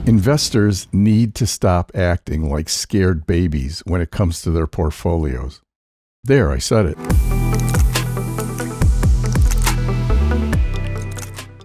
Investors need to stop acting like scared babies when it comes to their portfolios. There, I said it.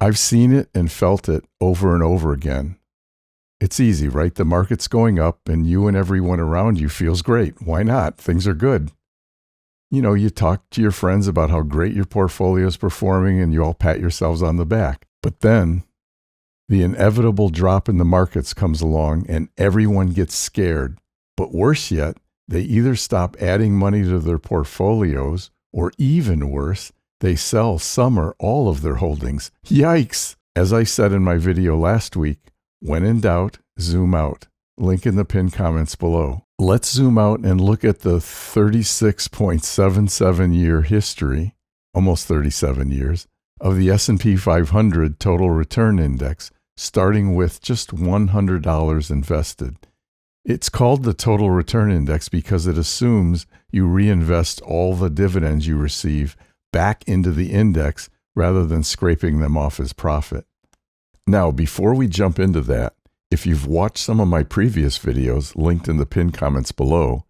I've seen it and felt it over and over again. It's easy, right? The market's going up and you and everyone around you feels great. Why not? Things are good. You talk to your friends about how great your portfolio is performing and you all pat yourselves on the back. But then the inevitable drop in the markets comes along and everyone gets scared. But worse yet, they either stop adding money to their portfolios or even worse, they sell some or all of their holdings. Yikes! As I said in my video last week, when in doubt, zoom out. Link in the pinned comments below. Let's zoom out and look at the 36.77-year history, almost 37 years, of the S&P 500 Total Return Index, starting with just $100 invested. It's called the Total Return Index because it assumes you reinvest all the dividends you receive back into the index rather than scraping them off as profit. Now, before we jump into that, if you've watched some of my previous videos linked in the pinned comments below,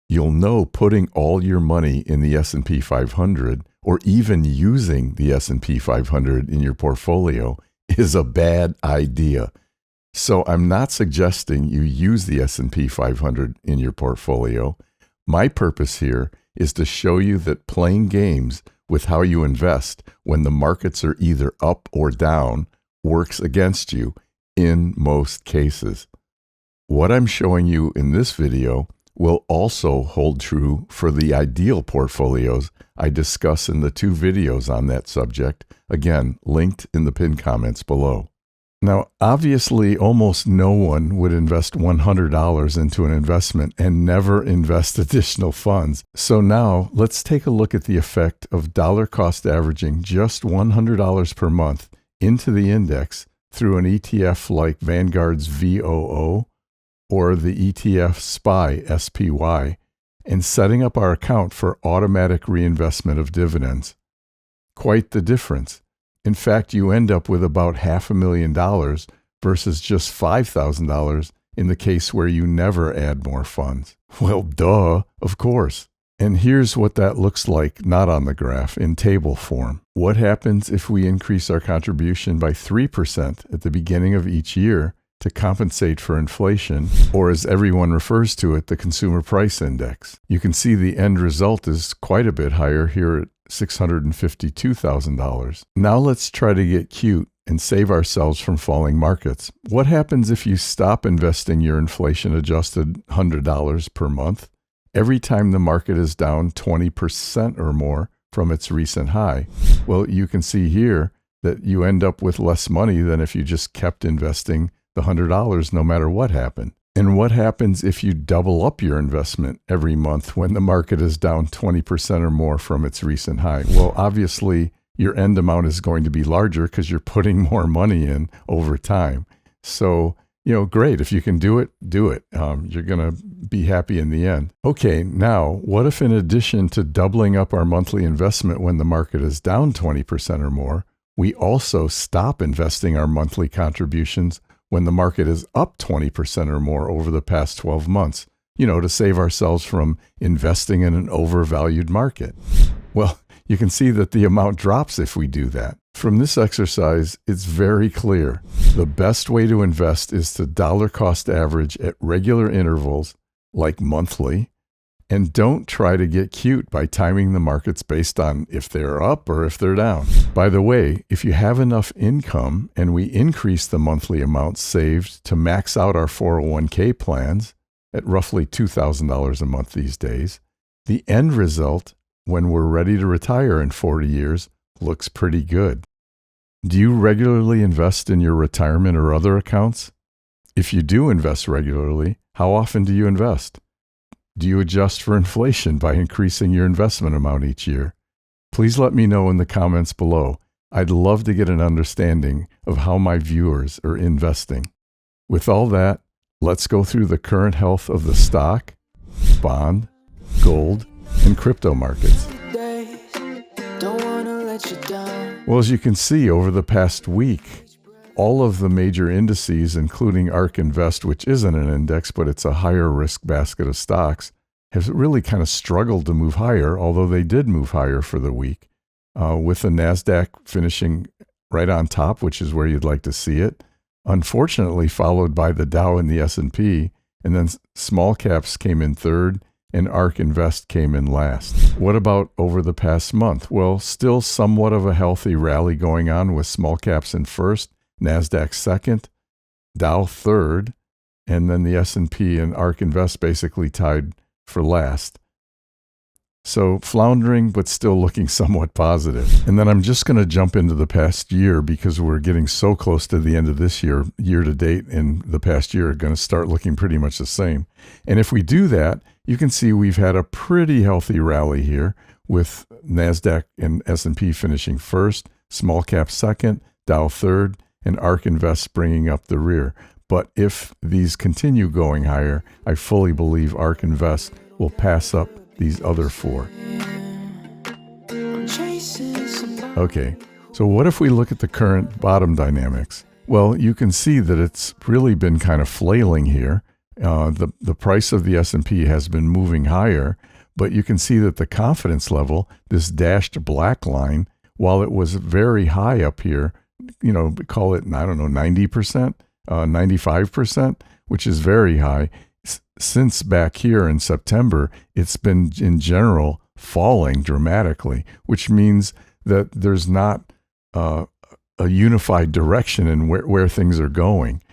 you'll know putting all your money in the S&P 500 or even using the S&P 500 in your portfolio is a bad idea. So I'm not suggesting you use the S&P 500 in your portfolio. My purpose here is to show you that playing games with how you invest when the markets are either up or down works against you in most cases. What I'm showing you in this video will also hold true for the ideal portfolios I discuss in the 2 videos on that subject, again, linked in the pinned comments below. Now, obviously, almost no one would invest $100 into an investment and never invest additional funds. So now, let's take a look at the effect of dollar cost averaging just $100 per month into the index through an ETF like Vanguard's VOO or the ETF SPY, SPY, and setting up our account for automatic reinvestment of dividends. Quite the difference. In fact, you end up with about $500,000 versus just $5,000 in the case where you never add more funds. Well, duh, of course. And here's what that looks like, not on the graph, in table form. What happens if we increase our contribution by 3% at the beginning of each year to compensate for inflation, or as everyone refers to it, the Consumer Price Index? You can see the end result is quite a bit higher here at $652,000. Now let's try to get cute and save ourselves from falling markets. What happens if you stop investing your inflation-adjusted $100 per month every time the market is down 20% or more from its recent high? Well, you can see here that you end up with less money than if you just kept investing the $100 no matter what happened. And what happens if you double up your investment every month when the market is down 20% or more from its recent high? Well, obviously, your end amount is going to be larger because you're putting more money in over time. So, great. If you can do it, do it. You're going to be happy in the end. Okay, now, what if in addition to doubling up our monthly investment when the market is down 20% or more, we also stop investing our monthly contributions when the market is up 20% or more over the past 12 months, to save ourselves from investing in an overvalued market? Well, you can see that the amount drops if we do that. From this exercise, it's very clear. The best way to invest is to dollar cost average at regular intervals, like monthly, and don't try to get cute by timing the markets based on if they're up or if they're down. By the way, if you have enough income and we increase the monthly amount saved to max out our 401k plans at roughly $2,000 a month these days, the end result when we're ready to retire in 40 years looks pretty good. Do you regularly invest in your retirement or other accounts? If you do invest regularly, how often do you invest? Do you adjust for inflation by increasing your investment amount each year? Please let me know in the comments below. I'd love to get an understanding of how my viewers are investing. With all that, let's go through the current health of the stock, bond, gold, and crypto markets. Well, as you can see, over the past week, all of the major indices, including ARK Invest, which isn't an index, but it's a higher risk basket of stocks, have really kind of struggled to move higher, although they did move higher for the week, with the NASDAQ finishing right on top, which is where you'd like to see it, unfortunately followed by the Dow and the S&P, and then small caps came in third, and ARK Invest came in last. What about over the past month? Well, still somewhat of a healthy rally going on with small caps in first, NASDAQ second, Dow third, and then the S&P and ARK Invest basically tied for last. So floundering, but still looking somewhat positive. And then I'm just going to jump into the past year because we're getting so close to the end of this year. Year to date and the past year are going to start looking pretty much the same. And if we do that, you can see we've had a pretty healthy rally here with NASDAQ and S&P finishing first, small cap second, Dow third, and ARK Invest bringing up the rear. But if these continue going higher, I fully believe ARK Invest will pass up these other four. Okay, so what if we look at the current bottom dynamics? Well, you can see that it's really been kind of flailing here. The price of the S&P has been moving higher, but you can see that the confidence level, this dashed black line, while it was very high up here, call it, 90%, 95%, which is very high. Since back here in September, it's been in general falling dramatically, which means that there's not a unified direction in where things are going.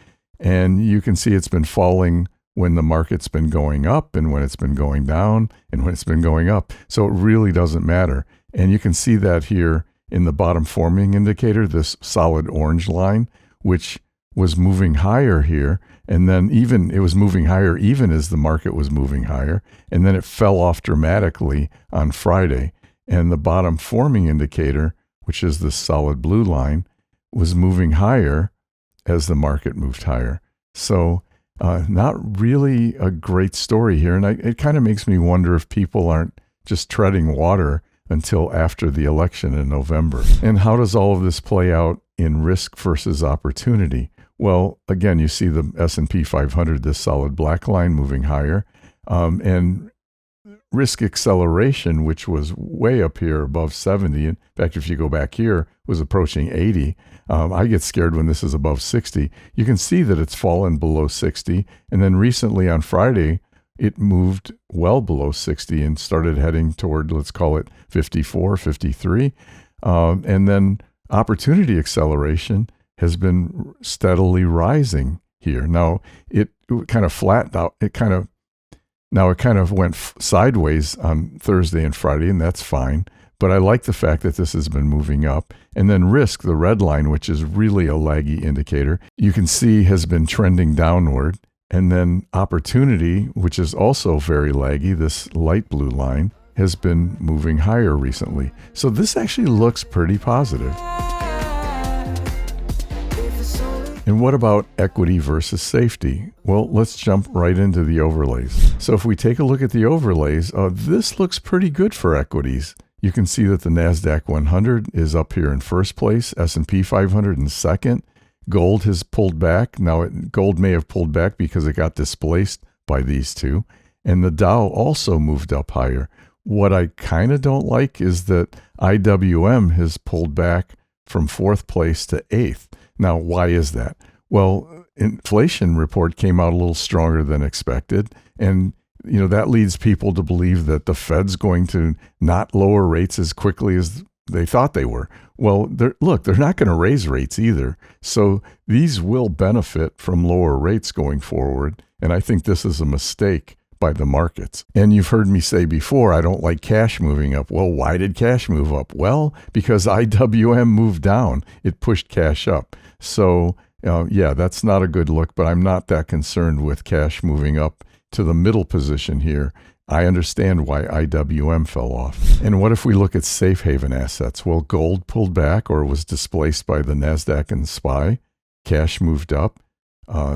And you can see it's been falling when the market's been going up and when it's been going down and when it's been going up. So it really doesn't matter. And you can see that here in the bottom forming indicator, this solid orange line, which was moving higher here. And then it was moving higher even as the market was moving higher. And then it fell off dramatically on Friday. And the bottom forming indicator, which is this solid blue line, was moving higher as the market moved higher. So not really a great story here. And it kind of makes me wonder if people aren't just treading water until after the election in November. And how does all of this play out in risk versus opportunity? Well, again, you see the S&P 500, this solid black line moving higher, and risk acceleration, which was way up here above 70. In fact, if you go back here, was approaching 80. I get scared when this is above 60. You can see that it's fallen below 60. And then recently on Friday, it moved well below 60 and started heading toward, let's call it 54, 53. And then opportunity acceleration has been steadily rising here. Now, it kind of flattened out. It kind of went sideways on Thursday and Friday, and that's fine. But I like the fact that this has been moving up. And then risk, the red line, which is really a laggy indicator, you can see has been trending downward. And then opportunity, which is also very laggy, this light blue line, has been moving higher recently. So this actually looks pretty positive. And what about equity versus safety? Well, let's jump right into the overlays. So if we take a look at the overlays, this looks pretty good for equities. You can see that the NASDAQ 100 is up here in first place, S&P 500 in second. Gold has pulled back. Now, gold may have pulled back because it got displaced by these two. And the Dow also moved up higher. What I kind of don't like is that IWM has pulled back from fourth place to eighth. Now, why is that? Well, inflation report came out a little stronger than expected. And, that leads people to believe that the Fed's going to not lower rates as quickly as they thought they were. Well, they're not going to raise rates either. So these will benefit from lower rates going forward. And I think this is a mistake by the markets. And you've heard me say before, I don't like cash moving up. Well, why did cash move up? Well, because IWM moved down. It pushed cash up. So, that's not a good look, but I'm not that concerned with cash moving up to the middle position here. I understand why IWM fell off. And what if we look at safe haven assets? Well, gold pulled back or was displaced by the NASDAQ and the SPY. Cash moved up.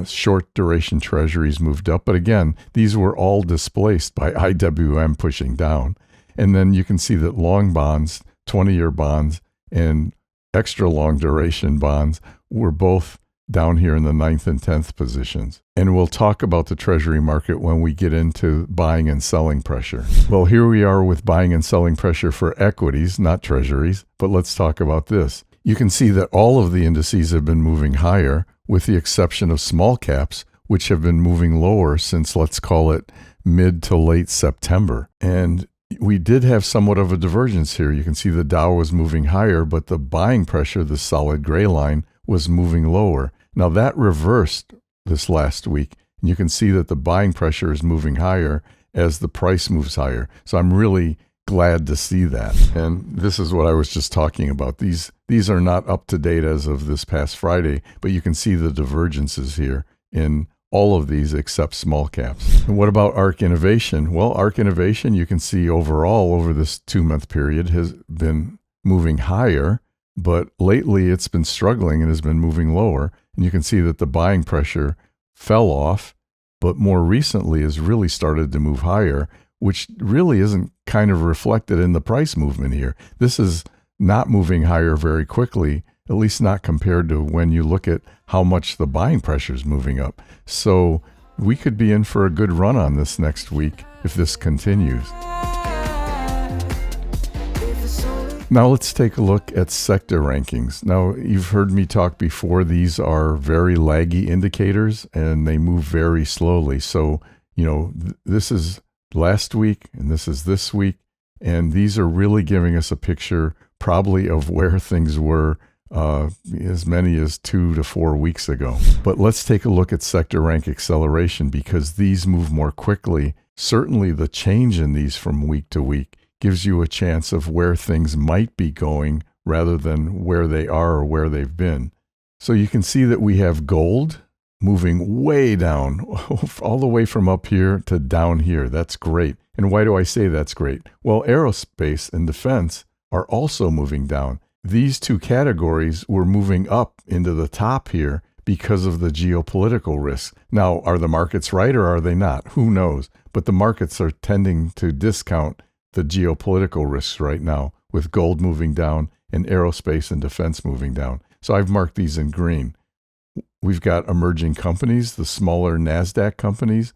Short duration treasuries moved up. But again, these were all displaced by IWM pushing down. And then you can see that long bonds, 20-year bonds, and extra long duration bonds we're both down here in the 9th and 10th positions. And we'll talk about the Treasury market when we get into buying and selling pressure. Well, here we are with buying and selling pressure for equities, not Treasuries, but let's talk about this. You can see that all of the indices have been moving higher, with the exception of small caps, which have been moving lower since, let's call it, mid to late September. And we did have somewhat of a divergence here. You can see the Dow was moving higher, but the buying pressure, the solid gray line, was moving lower. Now that reversed this last week, and you can see that the buying pressure is moving higher as the price moves higher. So I'm really glad to see that. And this is what I was just talking about. These are not up to date as of this past Friday, but you can see the divergences here in all of these except small caps. And what about ARK Innovation? Well, ARK Innovation, you can see overall over this 2-month period has been moving higher, but lately it's been struggling and has been moving lower. And you can see that the buying pressure fell off, but more recently has really started to move higher, which really isn't kind of reflected in the price movement here. This is not moving higher very quickly, at least not compared to when you look at how much the buying pressure is moving up. So we could be in for a good run on this next week if this continues. Now let's take a look at sector rankings. Now, you've heard me talk before. These are very laggy indicators and they move very slowly. So, this is last week and this is this week. And these are really giving us a picture probably of where things were as many as 2 to 4 weeks ago. But let's take a look at sector rank acceleration because these move more quickly. Certainly the change in these from week to week gives you a chance of where things might be going rather than where they are or where they've been. So you can see that we have gold moving way down, all the way from up here to down here. That's great. And why do I say that's great? Well, aerospace and defense are also moving down. These two categories were moving up into the top here because of the geopolitical risks. Now, are the markets right or are they not? Who knows? But the markets are tending to discount the geopolitical risks right now, with gold moving down and aerospace and defense moving down. So I've marked these in green. We've got emerging companies, the smaller NASDAQ companies,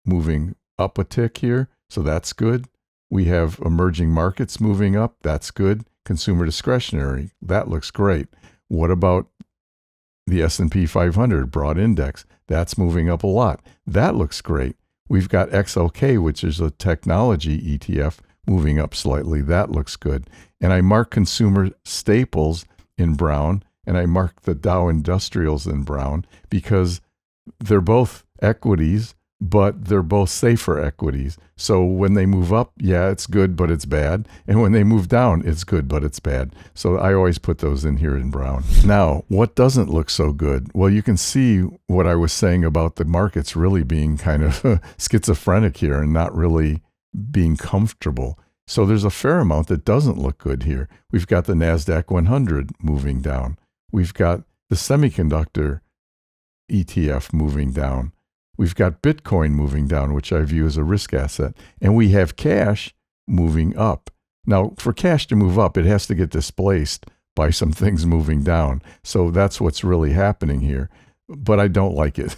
moving up a tick here. So that's good. We have emerging markets moving up. That's good. Consumer discretionary. That looks great. What about the S&P 500 broad index? That's moving up a lot. That looks great. We've got XLK, which is a technology ETF, moving up slightly. That looks good. And I mark consumer staples in brown, and I mark the Dow Industrials in brown because they're both equities, but they're both safer equities. So when they move up, yeah, it's good, but it's bad. And when they move down, it's good, but it's bad. So I always put those in here in brown. Now, what doesn't look so good? Well, you can see what I was saying about the markets really being kind of schizophrenic here and not really being comfortable. So there's a fair amount that doesn't look good here. We've got the NASDAQ 100 moving down. We've got the semiconductor ETF moving down. We've got Bitcoin moving down, which I view as a risk asset. And we have cash moving up. Now, for cash to move up, it has to get displaced by some things moving down. So that's what's really happening here. But I don't like it.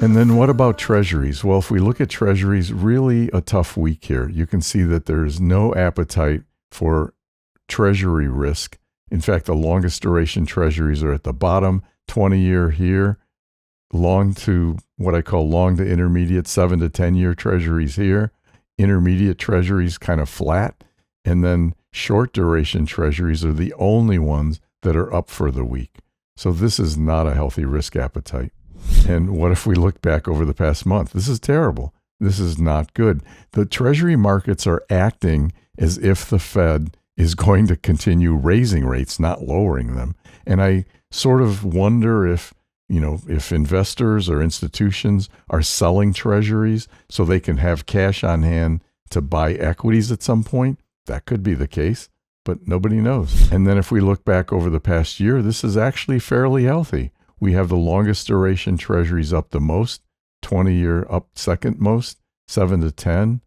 And then what about Treasuries? Well, if we look at Treasuries, really a tough week here. You can see that there's no appetite for Treasury risk. In fact, the longest duration Treasuries are at the bottom, 20-year here, long to what I call long to intermediate, 7 to 10-year Treasuries here, intermediate Treasuries kind of flat, and then short duration Treasuries are the only ones that are up for the week. So this is not a healthy risk appetite. And what if we look back over the past month? This is terrible. This is not good. The Treasury markets are acting as if the Fed is going to continue raising rates, not lowering them. And I sort of wonder if investors or institutions are selling Treasuries so they can have cash on hand to buy equities at some point. That could be the case, but nobody knows. And then if we look back over the past year, this is actually fairly healthy. We have the longest duration Treasuries up the most, 20-year up second most, 7 to 10,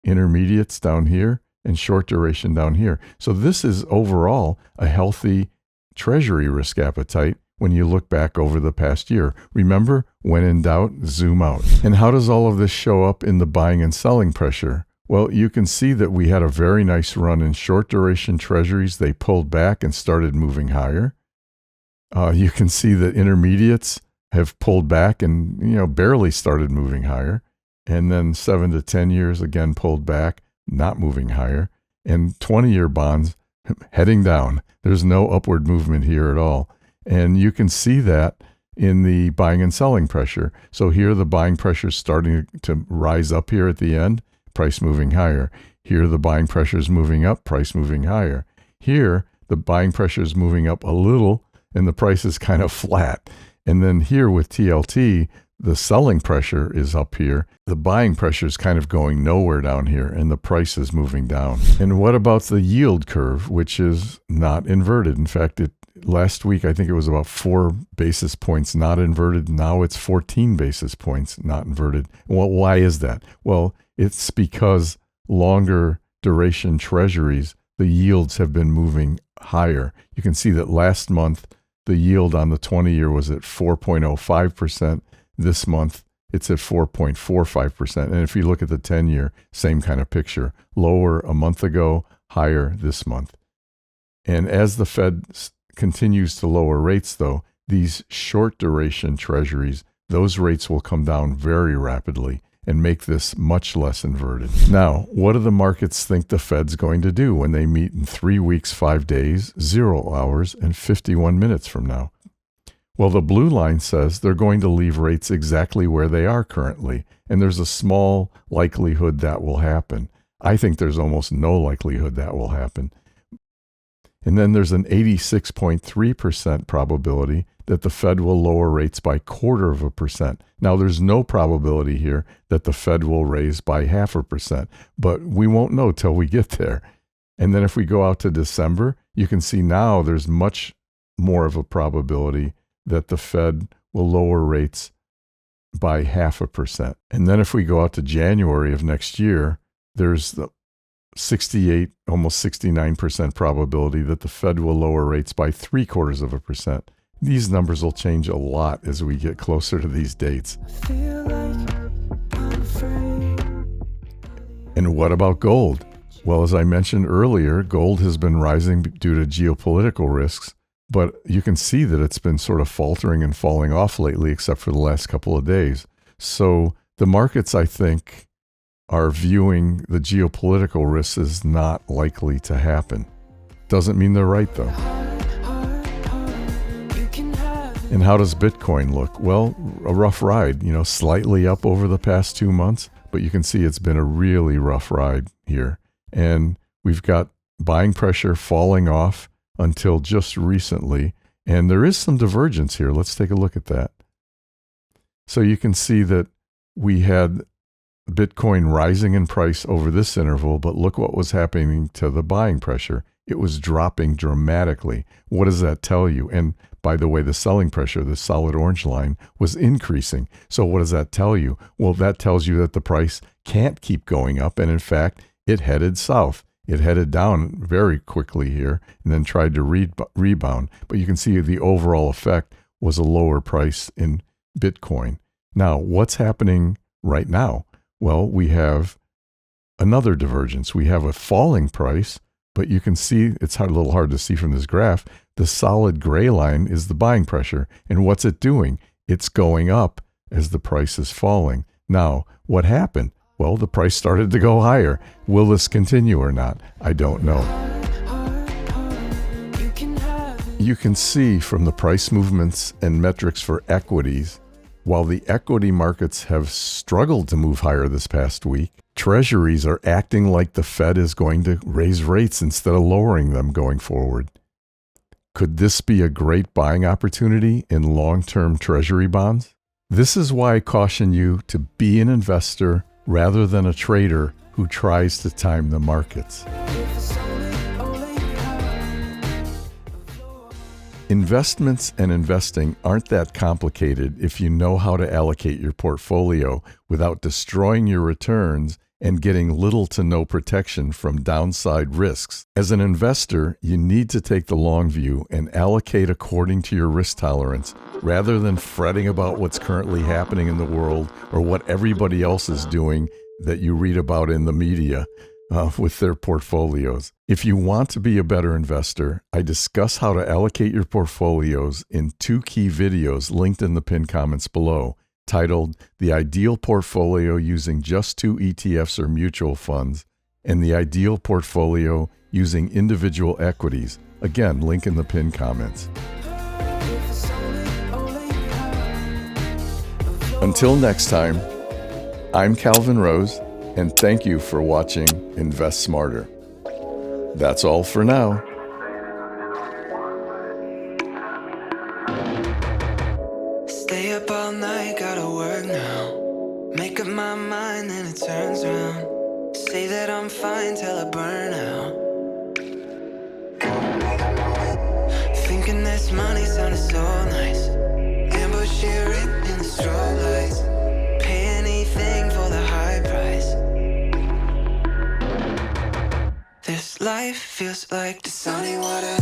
intermediates down here, and short duration down here. So this is overall a healthy Treasury risk appetite when you look back over the past year. Remember, when in doubt, zoom out. And how does all of this show up in the buying and selling pressure? Well, you can see that we had a very nice run in short duration Treasuries. They pulled back and started moving higher. You can see that intermediates have pulled back and barely started moving higher. And then 7 to 10 years again pulled back, not moving higher. And 20-year bonds heading down. There's no upward movement here at all. And you can see that in the buying and selling pressure. So here the buying pressure is starting to rise up here at the end, price moving higher. Here the buying pressure is moving up, price moving higher. Here the buying pressure is moving up a little and the price is kind of flat. And then here with TLT, the selling pressure is up here. The buying pressure is kind of going nowhere down here, and the price is moving down. And what about the yield curve, which is not inverted? In fact, last week, I think it was about 4 basis points not inverted. Now it's 14 basis points not inverted. Well, why is that? Well, it's because longer duration Treasuries, the yields have been moving higher. You can see that last month, the yield on the 20-year was at 4.05%. This month, it's at 4.45%. And if you look at the 10-year, same kind of picture. Lower a month ago, higher this month. And as the Fed continues to lower rates, though, these short duration Treasuries, those rates will come down very rapidly and make this much less inverted. Now, what do the markets think the Fed's going to do when they meet in 3 weeks, 5 days, 0 hours, and 51 minutes from now? Well, the blue line says they're going to leave rates exactly where they are currently, and there's a small likelihood that will happen. I think there's almost no likelihood that will happen. And then there's an 86.3% probability that the Fed will lower rates by 0.25%. Now, there's no probability here that the Fed will raise by 0.5%, but we won't know till we get there. And then if we go out to December, you can see now there's much more of a probability that the Fed will lower rates by 0.5%. And then if we go out to January of next year, there's the 68, almost 69% probability that the Fed will lower rates by 0.75%. These numbers will change a lot as we get closer to these dates. And what about gold? Well, as I mentioned earlier, gold has been rising due to geopolitical risks. But you can see that it's been sort of faltering and falling off lately, except for the last couple of days. So the markets, I think, are viewing the geopolitical risks as not likely to happen. Doesn't mean they're right, though. And how does Bitcoin look? Well, a rough ride, slightly up over the past 2 months, but you can see it's been a really rough ride here. And we've got buying pressure falling off until just recently, and there is some divergence here. Let's take a look at that. So you can see that we had Bitcoin rising in price over this interval, but look what was happening to the buying pressure. It was dropping dramatically. What does that tell you? And by the way, the selling pressure, the solid orange line, was increasing. So what does that tell you? Well, that tells you that the price can't keep going up, and in fact, it headed south. It headed down very quickly here and then tried to rebound. But you can see the overall effect was a lower price in Bitcoin. Now, what's happening right now? Well, we have another divergence. We have a falling price, but you can see, it's a little hard to see from this graph, the solid gray line is the buying pressure. And what's it doing? It's going up as the price is falling. Now, what happened? Well, the price started to go higher. Will this continue or not? I don't know. You can see from the price movements and metrics for equities, while the equity markets have struggled to move higher this past week, Treasuries are acting like the Fed is going to raise rates instead of lowering them going forward. Could this be a great buying opportunity in long-term Treasury bonds? This is why I caution you to be an investor rather than a trader who tries to time the markets. Investments and investing aren't that complicated if you know how to allocate your portfolio without destroying your returns and getting little to no protection from downside risks. As an investor, you need to take the long view and allocate according to your risk tolerance rather than fretting about what's currently happening in the world or what everybody else is doing that you read about in the media with their portfolios. If you want to be a better investor, I discuss how to allocate your portfolios in 2 key videos linked in the pinned comments below, titled The Ideal Portfolio Using Just 2 ETFs or Mutual Funds, and The Ideal Portfolio Using Individual Equities. Again, link in the pinned comments. Until next time, I'm Calvin Rose, and thank you for watching Invest Smarter. That's all for now. Stay up all night, gotta work now. Make up my mind and it turns around. Say that I'm fine till I burn out. Thinking this money sounded so nice. Ambush here in the strobe lights. Pay anything for the high price. This life feels like the sunny water.